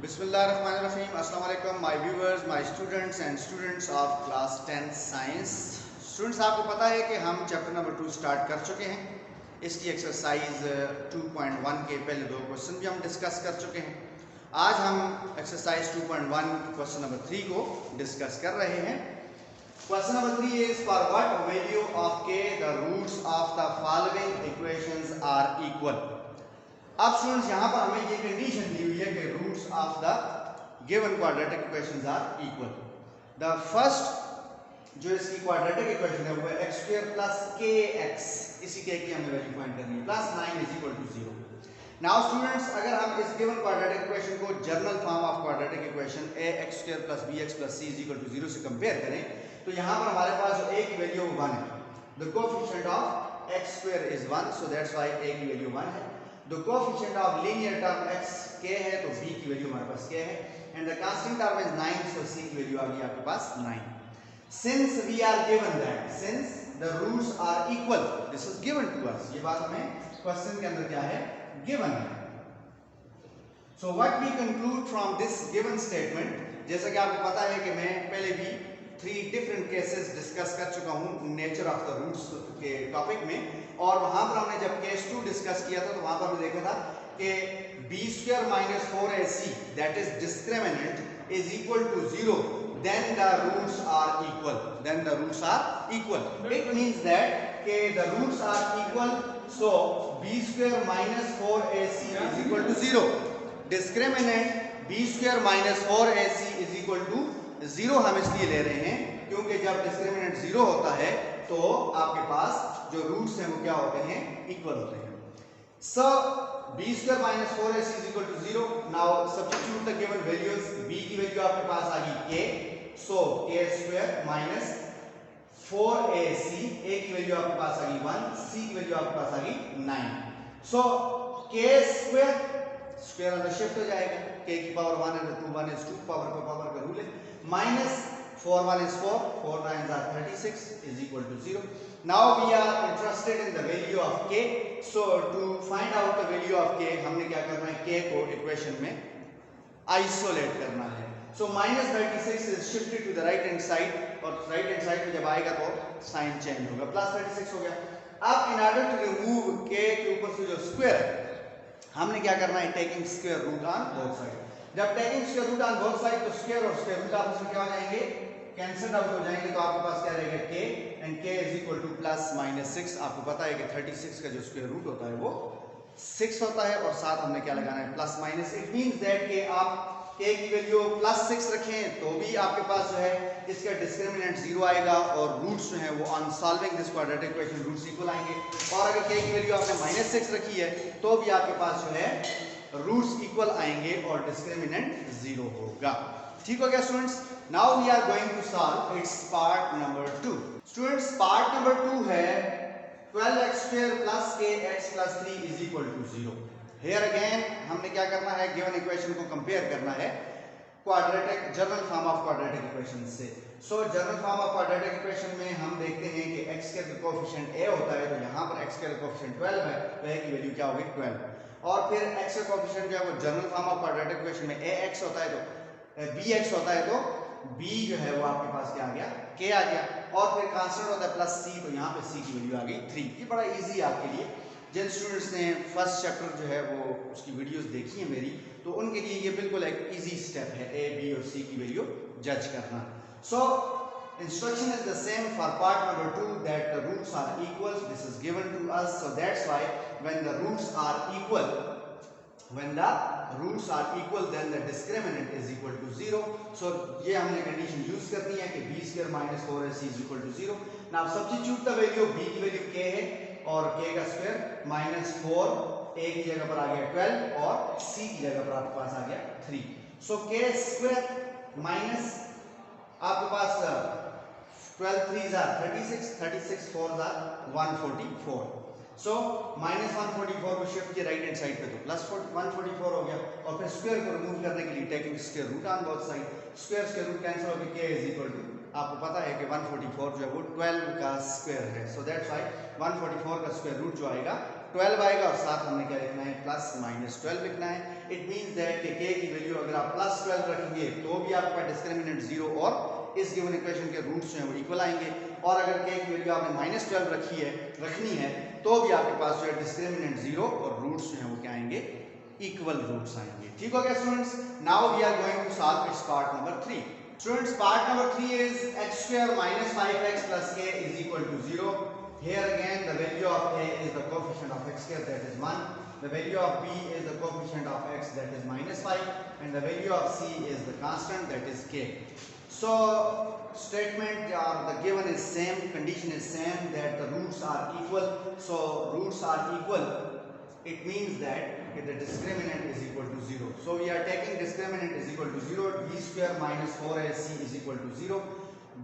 बिस्मिल्लाहिर्रहमानिर्रहीम। अस्सलाम वालेकुम my viewers, my students and students of class 10 science. Students, आपको पता है कि हम चैप्टर नंबर 2 स्टार्ट कर चुके हैं। इसकी एक्सरसाइज 2.1 के पहले दो क्वेश्चन भी हम डिस्कस कर चुके हैं। आज हम एक्सरसाइज 2.1 क्वेश्चन नंबर 3 को डिस्कस कर रहे हैं। Question number 3 is for what value of k the roots of the following equations are equal. अब स्टूडेंट्स, यहां पर हमें ये कंडीशन दी हुई है कि roots of the given quadratic equations are equal. The first जो इसकी क्वाड्रेटिक इक्वेशन है वो है x स्क्वायर प्लस kx। इसी के की हमें वैल्यू फाइंड करनी है, plus 9 is equal to 0। Now students, अगर हम इस गिवन क्वाड्रेटिक इक्वेशन को general form of quadratic equation ax square plus bx plus c is equal to 0 से कंपेयर करें तो यहां पर हमारे पास जो a की वैल्यू 1 है। The coefficient of x square is 1, so that's why a की वैल्यू 1 है। The coefficient of linear term x k है, तो b की वैल्यू हमारे पास k है। And the constant term is 9, so c की वैल्यू आ गई आपके पास 9। Since we are given that, since the roots are equal, this is given to us। ये बात हमें क्वेश्चन के अंदर क्या है, given है। So what we conclude from this given statement, जैसा कि आपको पता है कि मैं पहले भी 3 डिफरेंट केसेस डिस्कस कर चुका हूं नेचर ऑफ द रूट्स के टॉपिक में, और वहां पर हमने जब केस 2 डिस्कस किया था तो वहां पर हमने देखा था कि b square minus 4ac that is discriminant is equal to 0, then the roots are equal. Then the roots are equal, it means that कि the roots are equal, so b square minus 4ac is equal to 0। Discriminant b square minus 4ac is equal to 0 हम इसलिए ले रहे हैं क्योंकि जब discriminant 0 होता है तो आपके पास जो रूट्स हैं वो क्या होते हैं, इक्वल होते हैं। So b square minus 4ac is equal to 0। Now substitute the given values. b की वैल्यू आपके पास आ गई k, so k square minus 4ac, a की वैल्यू आपके पास आ गई 1, c की वैल्यू आपके पास आ गई 9। सो k स्क्वायर अंदर शिफ्ट हो जाएगा, k की पावर 1 है तो 1 is 2, पावर का रूल है। Minus 4 1 is 4, 4 9s are 36 is equal to 0. Now we are interested in the value of k. So to find out the value of k, हमने क्या करना है, k को इक्वेशन में आइसोलेट करना है। So minus 36 is shifted to the right hand side, और right hand side में जब आएगा तो साइन चेंज होगा, प्लस 36 हो गया। अब in order to remove k के ऊपर से जो स्क्वायर है, हमने क्या करना है, taking square root on both side. जब taking square root on both side तो स्क्वायर और स्क्वायर रूट आपस में क्या हो जाएंगे, कैंसिल आउट हो जाएंगे, तो आपके पास क्या रहेगा k, and k is equal two plus minus 6। आपको पता है कि 36 का जो स्क्वायर रूट होता है वो 6 होता है, और साथ हमने क्या लगाना है, plus minus. It means that कि आप k की वैल्यू प्लस 6 रखें तो भी आपके पास जो है इसका डिस्क्रिमिनेंट 0 आएगा, और रूट्स जो है वो on solving this quadratic equation roots equal आएंगे। और अगर k की वैल्यू आपने माइनस 6 रखी है तो भी आपके पास जो है रूट्स इक्वल आएंगे और डिस्क्रिमिनेंट 0 होगा। ठीक हो गया students. Now we are going to solve its part number 2। Students, part number 2 है 12x square plus kx plus 3 is equal to 0। Here again हमने क्या करना है, गिवन इक्वेशन को कंपेयर करना है quadratic general form of quadratic equation से। So general form of quadratic equation में हम देखते हैं कि x का कोएफिशिएंट a होता है, तो यहाँ पर x का कोएफिशिएंट 12 है, तो a की वैल्यू क्या होगी 12। और फिर x का कोएफिशिएंट जो है वो general form of quadratic equation में ax होता है, तो bx होता है, तो b जो है वो आपके पास क्या आ गया, k आ गया। और फिर कांस्टेंट होता है प्लस c, तो यहाँ पे c की वैल्यू आ गई 3। ये बड़ा इजी है आपके लिए। जिन स्टूडेंट्स ने फर्स्ट चैप्टर जो है वो उसकी वीडियोस देखी है मेरी, तो उनके लिए ये बिल्कुल एक इजी स्टेप है a b और c की वैल्यू जज करना। सो instruction is the same for part number 2, that the roots are equal. This is given to us, so that's why when the roots are equal, then the discriminant is equal to 0. So ये हमने condition use करनी है कि b square minus 4ac is equal to 0. Now substitute the value, b की value k है और k का square minus 4, a की जगह पर आ गया 12 और c की जगह पर आपके पास आ गया 3। सो k स्क्वायर माइनस आपके पास 12 3s are 36, 36 4s are 144। So minus 144 को शिफ्ट किया राइट हैंड साइड पे तो प्लस 144 हो गया, और फिर स्क्वायर को रिमूव करने के लिए taking square root on both side, square root cancel हो गया, k इज इक्वल टू, आपको पता है कि 144 जो है वो 12 का स्क्वायर है, सो दैट्स व्हाई 144 का स्क्वायर रूट जो आएगा 12 आएगा, और साथ हमने क्या लिखना है, प्लस माइनस 12 लिखना है। इट मींस दैट कि k की वैल्यू अगर आप +12 रखेंगे तो भी आपका डिस्क्रिमिनेंट 0 और इस गिवन इक्वेशन के रूट्स जो हैं वो इक्वल आएंगे, और अगर k की वैल्यू आपने -12 रखनी है तो भी आपके पास जो है डिस्क्रिमिनेंट 0 और रूट्स जो हैं वो क्या आएंगे, इक्वल रूट्स आएंगे। ठीक हो गया students? Now we are going to solve its part number 3। Students, part number 3 is x² - 5x + k = 0. Here again the value of a is the coefficient of x², that is 1. The value of b is the coefficient of x, that is -5, and the value of c is the constant, that is k. So statement or the given is same, condition is same, that the roots are equal. So roots are equal, it means that the discriminant is equal to 0. So we are taking discriminant is equal to 0, b² - 4ac is equal to 0.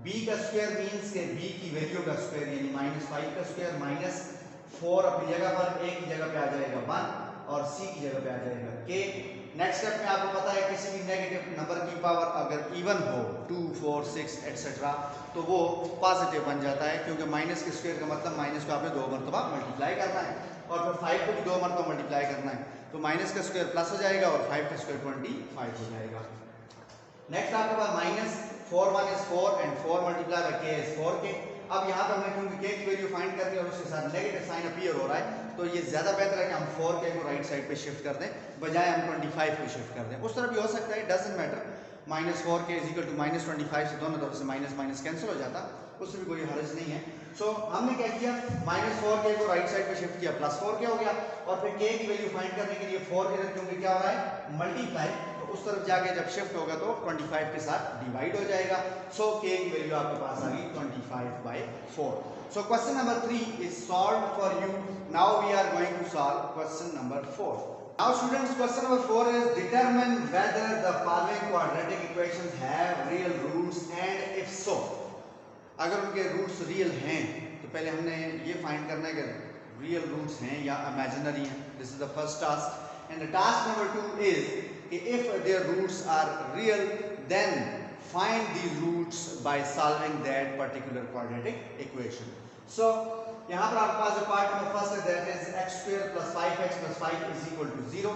b का square means के b की value का square यानी -5 का square -4 अपनी जगह पर, a की जगह पे आ जाएगा 1 और c की जगह पे आ जाएगा k। नेक्स्ट स्टेप में आपको पता है किसी भी नेगेटिव नंबर की पावर अगर इवन हो 2, 4, 6 एटसेट्रा तो वो पॉजिटिव बन जाता है, क्योंकि माइनस के स्क्वायर का मतलब माइनस को आपने 2 मरतबा मल्टीप्लाई करना है और फिर 5 को भी 2 मरतबा मल्टीप्लाई करना है, तो माइनस का स्क्वायर प्लस हो जाएगा और 5 का स्क्वायर 25 हो जाएगा। नेक्स्ट आपके पास -4 - 1 is 4 and 4 multiplied by k is 4k। अब यहाँ पर हमें क्योंकि k की वैल्यू फाइंड करनी है और उसके साथ नेगेटिव साइन अपीयर हो रहा है, तो ये ज्यादा बेहतर है कि हम 4k को राइट साइड पे शिफ्ट कर दें बजाय हम 25 को शिफ्ट कर दें। उस तरह भी हो सकता है, डजंट मैटर। -4k = -25 से दोनों तरफ से माइनस माइनस कैंसिल हो जाता, उससे भी कोई हर्ज नहीं है। सो हमने क्या किया, -4k को राइट साइड पे शिफ्ट किया, +4k हो गया, और फिर k की वैल्यू फाइंड करने के लिए 4 इधर क्योंकि क्या हो रहा है मल्टीप्लाई, तो उस तरफ जाके जब शिफ्ट होगा तो 25 के साथ डिवाइड हो जाएगा। सो k की वैल्यू आपके पास आ गई 25/4। So question number 3 is solved for you. Now we are going to solve question number 4। Now students, question number 4 is determine whether the following quadratic equations have real roots and if so. अगर उनके roots real हैं तो पहले हमने ये find करना है कि रियल रूट्स हैं या इमेजिनरी हैं। This is the first task and the task number 2 is if their roots are real, then find these roots by solving that particular quadratic equation. So यहाँ पर आपके पास जो पार्ट नंबर फर्स्ट है that is x² + 5x + 5 = 0,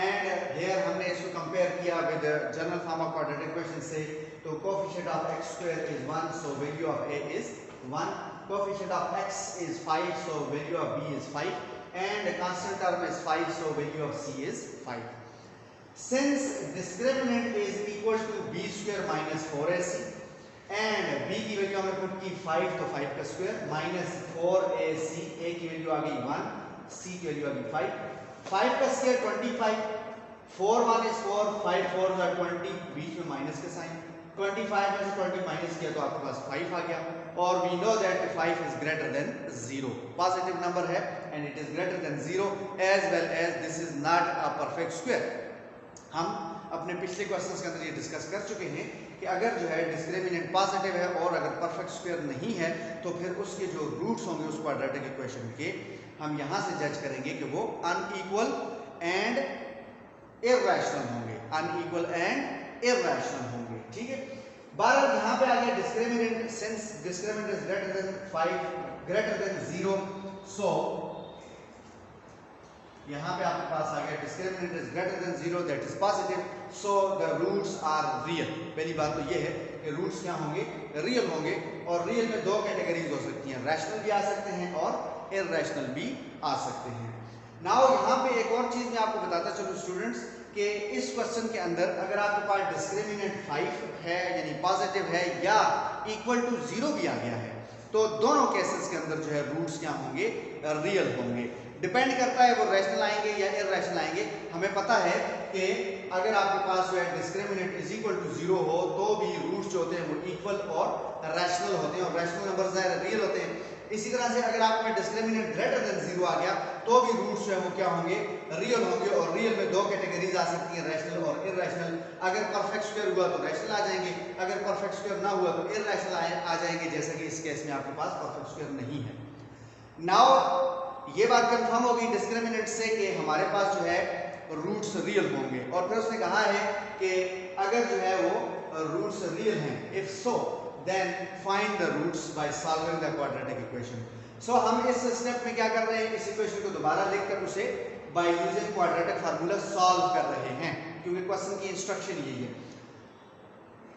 and here हमने इसको compare किया with general form of quadratic equation से, तो coefficient of x² is 1, so value of a is 1, coefficient of x is 5, so value of b is 5, and constant term is 5, so value of c is 5. Since discriminant is equal to b² - 4ac and b की value हमने put की 5, तो 5 का square -4ac, a की value आ गई 1, c की value आ गई 5, 5 का स्क्वायर 25, 4 - 1 is 4, 5 4 are 20, बीच में माइनस के साइन, 25 में से 20 माइनस किया तो आपके पास 5 आ गया, और we know that 5 is greater than 0, positive number है and it is greater than 0 as well as this is not a perfect square। हम अपने पिछले क्वेश्चंस के अंदर ये डिस्कस कर चुके हैं कि अगर जो है डिस्क्रिमिनेंट पॉजिटिव है और अगर परफेक्ट स्क्वायर नहीं है तो फिर उसके जो रूट्स होंगे उस क्वाड्रेटिक इक्वेशन के, हम यहाँ से जज करेंगे कि वो अनइक्वल एंड इररेशनल होंगे, अनइक्वल एंड इररेशनल होंगे। ठीक है, बहरहाल यहाँ पे आ गया discriminant, since discriminant is greater than 5 greater than 0, सो यहाँ पे आपके पास आ गया discriminant is greater than 0, that is positive, so the roots are real. पहली बात तो ये है कि रूट्स क्या होंगे, रियल होंगे, और रियल में दो कैटेगरीज हो सकती हैं, रैशनल भी आ सकते हैं और इररेशनल भी आ सकते हैं। नाउ यहाँ पे एक और चीज मैं आपको बताता चलूं स्टूडेंट्स कि इस क्वेश्चन के अंदर अगर आपके पास डिस्क्रिमिनेंट 5 है यानी पॉजिटिव है या इक्वल टू 0 भी आ गया है, तो दोनों केसेस के अंदर जो है रूट्स क्या होंगे, रियल होंगे। डिपेंड करता है वो रैशनल आएंगे या इररेशनल आएंगे। हमें पता है कि अगर आपके पास जो है डिस्क्रिमिनेंट इज इक्वल टू 0 हो तो भी रूट्स जो होते हैं वो इक्वल और रैशनल होते हैं, और रैशनल नंबर ज़ाहिर रियल होते हैं। इसी तरह से अगर आपका डिस्क्रिमिनेंट ग्रेटर देन 0 आ गया तो भी रूट्स जो है वो क्या होंगे, रियल होंगे, और रियल में दो कैटेगरीज आ सकती हैं, रैशनल और इररेशनल। अगर परफेक्ट स्क्वायर हुआ तो रैशनल आ जाएंगे, अगर परफेक्ट स्क्वायर ना हुआ तो इररेशनल आ जाएंगे, जैसा कि इस केस में आपके पास परफेक्ट स्क्वायर नहीं है। नाउ ये बात कंफर्म होगी डिस्क्रिमिनेंट से कि हमारे पास जो है रूट्स रियल होंगे, और फिर उसने कहा है कि अगर जो है वो रूट्स रियल हैं, if so then find the roots by solving the quadratic equation. So हम इस स्टेप में क्या कर रहे हैं, इस इक्वेशन को दोबारा लिखकर उसे by using quadratic formula solve कर रहे हैं, क्योंकि क्वेश्चन की इंस्ट्रक्शन यही है।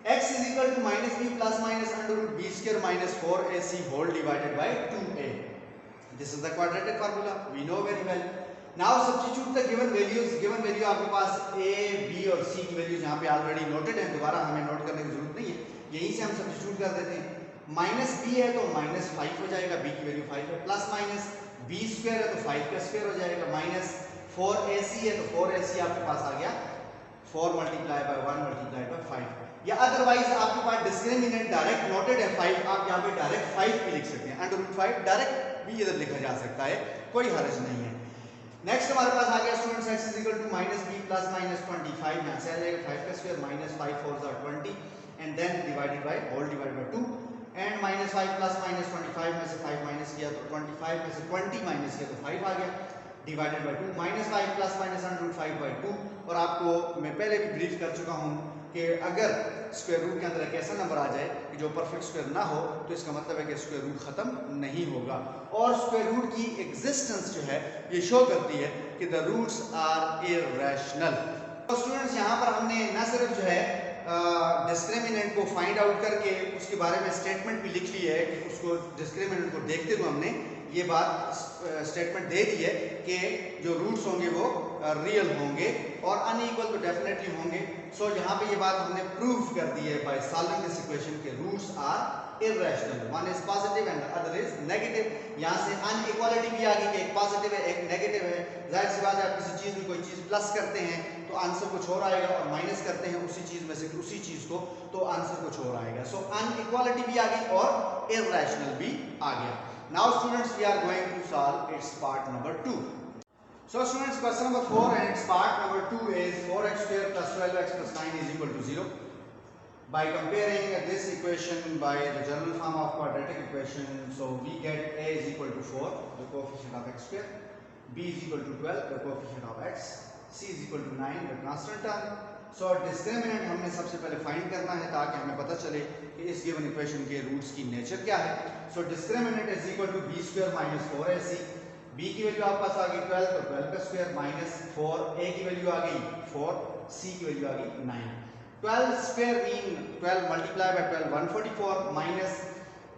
x is equal to minus b plus minus under root b square minus 4ac whole divided by 2a. This is the quadratic formula, we know very well. Now substitute the given values. Given value आपके पास a, b और c की values यहाँ पे already noted है, दोबारा हमें note करने की जरूरत नहीं है, यहीं से हम सब्स्टिट्यूट कर देते हैं। माइनस b है तो माइनस 5 हो जाएगा, b की वैल्यू 5 है, प्लस माइनस b स्क्वायर है तो 5 का स्क्वायर हो जाएगा, माइनस 4ac है तो 4ac आपके पास आ गया 4 मल्टीप्लाई बाय 1 मल्टीप्लाई बाय 5। या अदरवाइज आपके पास डिस्क्रिमिनेंट डायरेक्ट नोटेड है 5, आप यहाँ पे डायरेक्ट 5 भी लिख सकते हैं, अंडर रूट 5 डायरेक्ट भी इधर लिखा जा सकता है, कोई हर्ज नहीं है। नेक्स्ट हमारे पास आ गया students x is equal to minus b plus minus 25, यहाँ से आ जाएगा 5 का square minus 5 4 are 20 and then divided by whole divided by 2 and minus 5 plus minus 25 में से 5 माइनस किया तो 25 में से 20 माइनस किया तो 5 आ गया divided by 2 minus 5 plus minus under root 5 by 2। और आपको मैं पहले भी ब्रीफ कर चुका हूँ कि अगर स्क्वायर रूट के अंदर एक ऐसा नंबर आ जाए कि जो परफेक्ट स्क्वायर ना हो तो इसका मतलब है कि स्क्वायर रूट खत्म नहीं होगा, और स्क्वायर रूट की एग्जिस्टेंस जो है ये शो करती है कि द रूट्स आर इररेशनल। तो स्टूडेंट्स यहाँ पर हमने न सिर्फ जो है डिस्क्रिमिनेंट को फाइंड आउट करके उसके बारे में स्टेटमेंट भी लिख ली है कि उसको डिस्क्रिमिनेंट को देखते हुए हमने ये बात स्टेटमेंट दे दी है कि जो रूट्स होंगे वो रियल होंगे और अनइक्वल तो डेफिनेटली होंगे। सो यहाँ पे ये बात हमने प्रूव कर दी है बाय सॉल्विंग दिस इक्वेशन के roots are irrational, one is positive and other is negative. यहाँ से अनइक्वालिटी भी आ गई कि एक पॉजिटिव है एक नेगेटिव है, जाहिर सी बात है आप किसी चीज में कोई चीज प्लस करते हैं तो आंसर कुछ और आएगा, और माइनस करते हैं उसी चीज में से उसी चीज को तो आंसर कुछ और आएगा। सो अनइक्वालिटी भी आ गई और इररेशनल भी आ गया। Now students, we are going to solve its part number 2. So students, question number 4 and its part number 2 is 4x square plus 12x plus 9 is equal to 0. By comparing this equation by the general form of quadratic equation, so we get a is equal to 4, the coefficient of x square, b is equal to 12, the coefficient of x, c is equal to 9, the constant term. So discriminant हमने सबसे पहले find करना है ताकि हमें पता चले कि इस गिवन इक्वेशन के रूट्स की नेचर क्या है। So discriminant is equal to b square minus 4ac, b की वैल्यू आपके पास आ गई 12 तो 12 का स्क्वायर माइनस 4, a की वैल्यू आ गई 4, c की वैल्यू आ गई 9। 12 square mean 12 multiply by 12 144 minus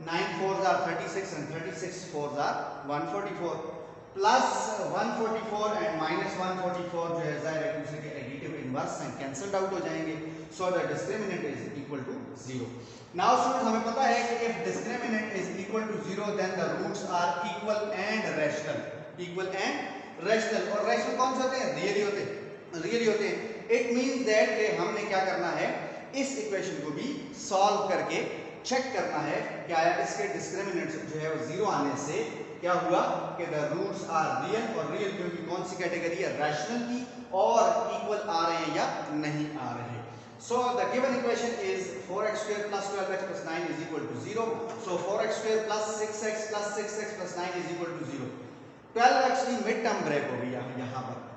9 4s are 36 and 36 4s are 144 plus 144 and minus 144 जो है जाहिर है दूसरे के एडिटिव इनवर्स हैं, कैंसल्ड आउट हो जाएंगे। So the discriminant is equal to 0। Now students हमें पता है कि if discriminant is equal to 0 then the roots are equal and rational, equal and rational. और रैशनल कौन से होते हैं? रियली होते हैं, रियली होते हैं। इट मींस दैट कि हमने क्या करना है, इस इक्वेशन को भी सॉल्व करके चेक करना है क्या है इसके डिस्क्रिमिनेंट जो है वो 0 आने से क्या हुआ कि द रूट्स आर रियल, और रियल क्योंकि कौन सी कैटेगरी है, रैशनल की, और इक्वल आ रहे हैं या नहीं आ रहे। So the given equation is 4x square plus 12x plus 9 is equal to 0। So 4x square plus 6x plus 6x plus 9 is equal to 0। 12 actually mid term break हो गई यहाँ पर।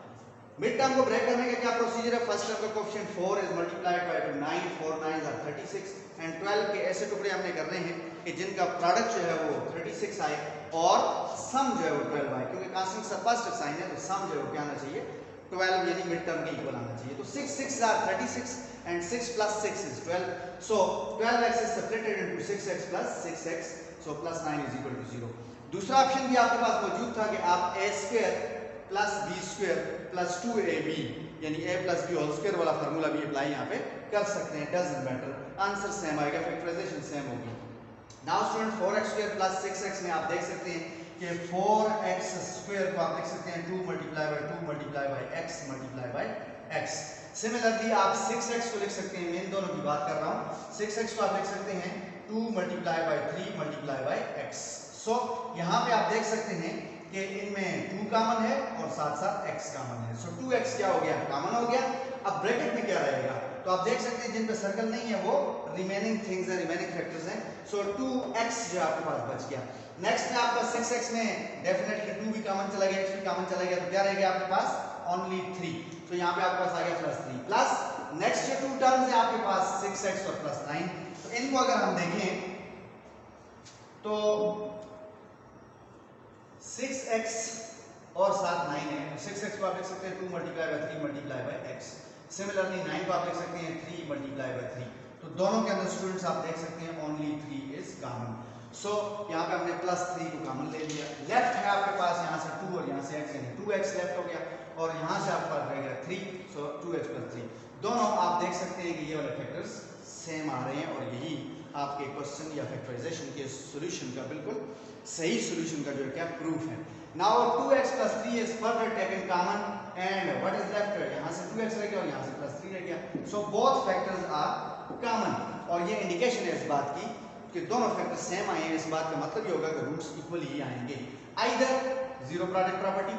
मिड टर्म को ब्रेक करने का क्या procedure है? First term का coefficient 4 is multiplied by 9, 4 9s are 36 and 12 के ऐसे टुकड़े हमने करने हैं कि जिनका प्रोडक्ट जो है वो 36 आए और सम जो है वो 12 आए, क्योंकि कांस्टेंट सरप्लस साइन है तो सम जो है वो क्या आना चाहिए 12 यानी मिड टर्म के इक्वल आना चाहिए। तो 6 6s are 36 and 6 plus 6 is 12. So 12x is separated into 6x plus 6x, so plus 9 is equal to 0. दूसरा ऑप्शन भी आपके पास मौजूद था कि आप a square plus b square plus 2ab यानी a plus b whole square वाला formula भी अप्लाई यहाँ पे कर सकते हैं, डजंट मैटर, आंसर सेम आएगा, फैक्टराइजेशन सेम होगी। Now student 4x square plus 6x में आप देख सकते हैं कि 4x स्क्वायर को आप लिख सकते हैं 2 multiply by 2 multiply by x multiply by x। Similarly आप 6x को लिख सकते हैं, मैं इन दोनों की बात कर रहा हूँ, 6x को आप लिख सकते हैं 2 multiply by 3 multiply by x। सो यहाँ पे आप देख सकते हैं कि इनमें 2 कॉमन है और साथ साथ x कॉमन है। सो 2x क्या हो गया, कॉमन हो गया। अब ब्रैकेट में क्या रहेगा, तो आप देख सकते हैं जिन पे सर्कल नहीं है वो रिमेनिंग थिंग्स है, रिमेनिंग फैक्टर्स हैं। सो 2x जो आपके पास बच गया। नेक्स्ट में आपका 6x में डेफिनेटली 2 भी कॉमन चला गया, x भी कॉमन चला गया, तो क्या रह गया आपके पास, ओनली 3। तो यहाँ पे आपके पास आ गया प्लस 3 प्लस नेक्स्ट जो 2 टर्म्स है आपके पास 6x और प्लस 9। तो इनको अगर हम देखें तो 6x और साथ 9 है, 6x को आप लिख सकते हैं 2 multiply by 3 multiply by x। Similarly 9 को आप लिख सकते हैं 3 मल्टीप्लाई बाय 3। तो दोनों के अंदर स्टूडेंट्स आप देख सकते हैं ओनली 3 इज कॉमन। सो यहाँ पे हमने +3 को कॉमन ले लिया। लेफ्ट है आपके पास यहाँ से 2 और यहाँ से x, यानी 2x लेफ्ट हो गया और यहाँ से आपका रहेगा 3, सो 2x + 3। दोनों आप देख सकते हैं कि ये वाले फैक्टर्स सेम आ रहे हैं और यही आपके क्वेश्चन या फैक्टराइजेशन के सॉल्यूशन का बिल्कुल सही सॉल्यूशन का जो है क्या प्रूफ है। Now 2x + 3 is further taken common and what is left, यहाँ से 2x रह गया और यहाँ से +3 रह गया। So both factors are common और ये इंडिकेशन है इस बात की कि दोनों फैक्टर सेम आए हैं। इस बात का मतलब ये होगा कि रूट्स इक्वल ही आएंगे। Either zero product property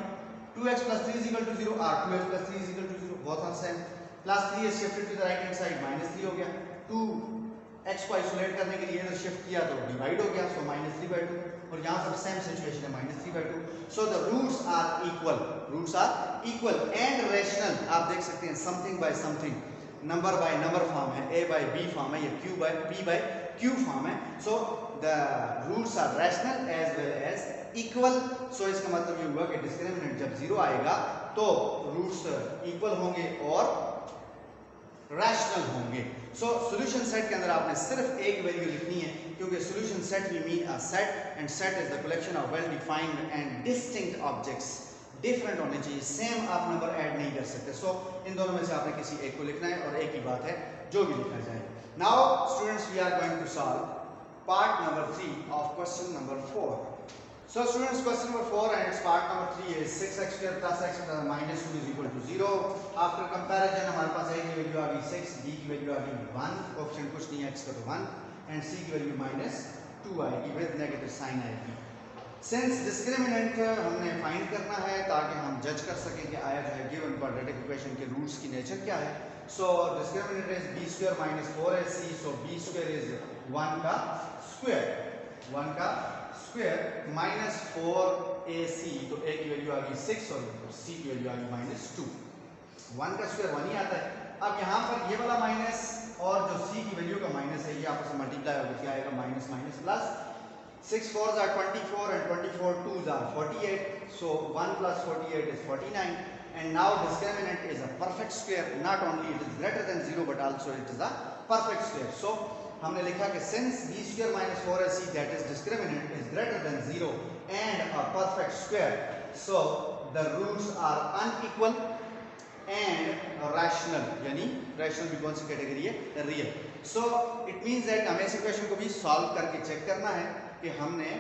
2x + 3 = 0 और 2x + 3 = 0, both are same. +3 is shifted to the right hand side, -3 हो गया। 2x को आइसोलेट करने के लिए इधर शिफ्ट किया तो डिवाइड हो गया, सो -3/2 और यहाँ पर सेम सिचुएशन है -3/2। So the roots are equal and rational. आप देख सकते हैं something by something, number by number form है, a बाय b फॉर्म है या q by p by q form है। So the roots are rational as well as equal. So इसका मतलब ये हुआ कि डिस्क्रिमिनेंट जब 0 आएगा तो रूट्स इक्वल होंगे और रैशनल होंगे। सो सॉल्यूशन सेट के अंदर आपने सिर्फ एक वैल्यू लिखनी है, क्योंकि solution set we mean a set and set is the collection of well defined and distinct objects. Different होने चाहिए, सेम आप नंबर ऐड नहीं कर सकते। सो इन दोनों में से आपने किसी एक को लिखना है और एक ही बात है जो भी लिखा जाए। Now students we are going to solve part number 3 of question number 4। So students, question number 4 and its part number 3 is 6x square plus x minus 2 is equal to 0. After comparison हमारे पास a की value आ गई 6, b की value आ गई 1, option कुछ नहीं है, x का तो 1 and c की वैल्यू -2 आएगी विद नेगेटिव साइन आएगी। सिंस डिस्क्रिमिनेंट हमने फाइंड करना है ताकि हम जज कर सकें कि आया जो है गिवन क्वाड्रेटिक इक्वेशन के रूट्स की नेचर क्या है। So discriminant is b² - 4ac, so b² is 1 का स्क्वायर -4ac, तो a की वैल्यू आ गई 6 और c की वैल्यू आ गई -2। 1 का स्क्वायर 1 ही आता है। अब यहाँ पर ये वाला माइनस और जो c की वैल्यू का माइनस है ये आपस में मल्टीप्लाई होकर क्या आएगा, minus minus plus. 6 4s are 24 and 24 2s are 48, so 1 plus 48 is 49 and now discriminant is a perfect square, not only it is greater than 0 but also it is a perfect square. So हमने लिखा कि since b² - 4ac that is discriminant is greater than 0 and a perfect square, so the roots are unequal and rational, यानी rational भी कौन सी category है, real. so it means that हमें इस equation को भी सॉल्व करके चेक करना है कि हमने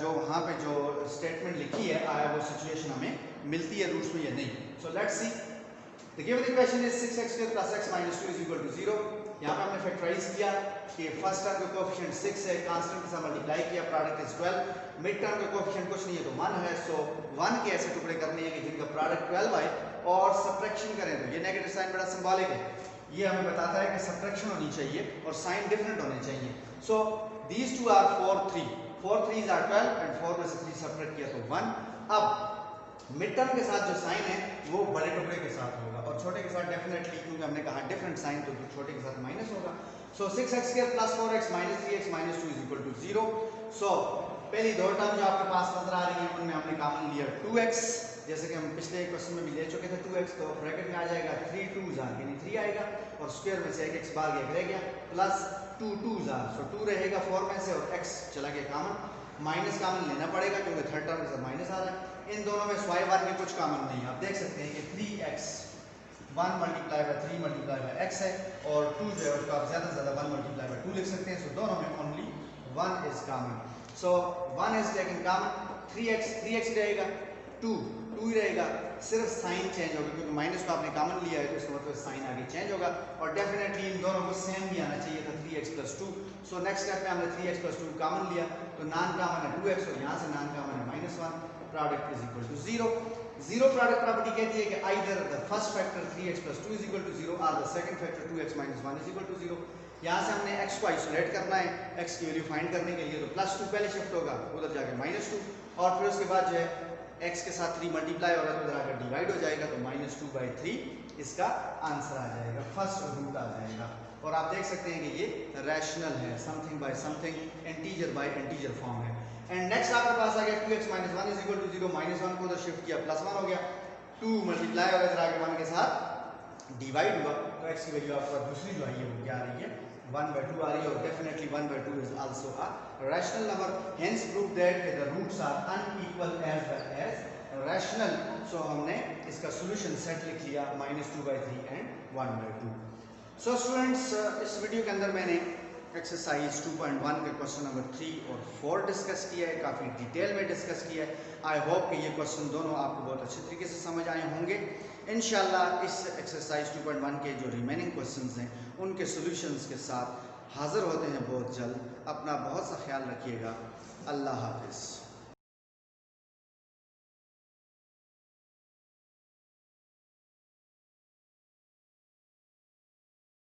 जो वहाँ पे जो स्टेटमेंट लिखी है आया वो सिचुएशन हमें मिलती है रूट्स में या नहीं। So let's see the given equation is 6x² + x - 2 = 0। यहाँ पे हमने फैक्टराइज किया कि फर्स्ट टर्म का कोएफिशिएंट 6 है, कांस्टेंट के साथ मल्टीप्लाई किया, प्रोडक्ट इज 12। मिड टर्म का कोएफिशिएंट कुछ नहीं है तो 1 है, सो 1 के ऐसे टुकड़े करने हैं कि जिनका प्रोडक्ट 12 आए और सब्ट्रैक्शन करें तो ये नेगेटिव साइन बड़ा सिंबॉलिक है, ये हमें बताता है कि सब्ट्रैक्शन होनी चाहिए और साइन डिफरेंट होने चाहिए। सो these two are 4 3, 4 3s are 12 and 4 में से 3 सब्ट्रैक्ट किया तो 1। अब मिड टर्म के साथ जो साइन है वो बड़े टुकड़े के साथ होगा और छोटे के साथ डेफिनेटली, क्योंकि हमने कहा डिफरेंट साइन तो छोटे के साथ माइनस होगा। सो 6x² + 4x - 3x - 2 = 0। सो पहली दो टर्म जो आपके पास नजर आ रही है उनमें हमने कॉमन लिया 2x, जैसे कि हम पिछले क्वेश्चन में भी ले चुके थे 2x, तो ब्रैकेट में आ जाएगा 3 2s are यानी 3 आएगा और स्क्वायर में से एक x बाहर गया रह गया प्लस 2 2s are, सो 2 रहेगा 4 में से और x चला गया कॉमन, माइनस कॉमन लेना पड़ेगा क्योंकि थर्ड टर्म के साथ माइनस आ रहा है। इन दोनों में स्वाय बार में कुछ कॉमन नहीं है। आप देख सकते हैं कि 3x 1 × 3 × x है और 2 जो है उसको आप ज़्यादा से ज़्यादा 1 × 2 लिख सकते हैं। सो दोनों में only 1 is common, so 1 is taken common. 3x रहेगा, 2 ही रहेगा, सिर्फ साइन चेंज होगा क्योंकि माइनस को आपने कॉमन लिया है तो इसका मतलब साइन आगे चेंज होगा और डेफिनेटली इन दोनों को सेम भी आना चाहिए था 3x + 2। सो नेक्स्ट स्टेप में हमने 3x + 2 कॉमन लिया तो नॉन कॉमन है 2x और यहाँ से नॉन कॉमन है -1, product is equal to 0। Zero product property कहती है कि either the first factor 3x + 2 = 0 और द सेकंड फैक्टर 2x - 1 = 0। यहाँ से हमने x को आइसोलेट करना है, x की वैल्यू फाइंड करने के लिए तो +2 पहले शिफ्ट होगा, उधर जाके -2 और फिर उसके बाद जो है x के साथ 3 मल्टीप्लाई होगा तो उधर आकर डिवाइड हो जाएगा तो -2/3 इसका आंसर आ जाएगा, फर्स्ट रूट आ जाएगा। और आप देख सकते हैं कि ये रैशनल है, something by something, integer by integer form है। एंड नेक्स्ट आपके पास आ गया 2x minus 1 is equal to 0, minus 1 को उधर शिफ्ट किया प्लस 1 हो गया, 2 मल्टीप्लाई होगा इधर आगे 1 के साथ डिवाइड हुआ, तो x की वैल्यू आपका दूसरी जो है ये वो क्या आ रही है 1/2 आ रही है, और definitely 1/2 is also a rational number, hence prove that the roots are unequal as well as rational. So हमने इसका सॉल्यूशन सेट लिख लिया -2/3 एंड 1/2। सो स्टूडेंट्स इस वीडियो के अंदर मैंने एक्सरसाइज 2.1 के क्वेश्चन नंबर 3 और 4 डिस्कस किया है, काफ़ी डिटेल में डिस्कस किया है। आई होप कि ये क्वेश्चन दोनों आपको बहुत अच्छे तरीके से समझ आए होंगे। इंशाल्लाह इस एक्सरसाइज 2.1 के जो रिमेनिंग क्वेश्चंस हैं उनके सॉल्यूशंस के साथ हाज़िर होते हैं बहुत जल्द। अपना बहुत सा ख्याल रखिएगा। अल्लाह हाफिज़।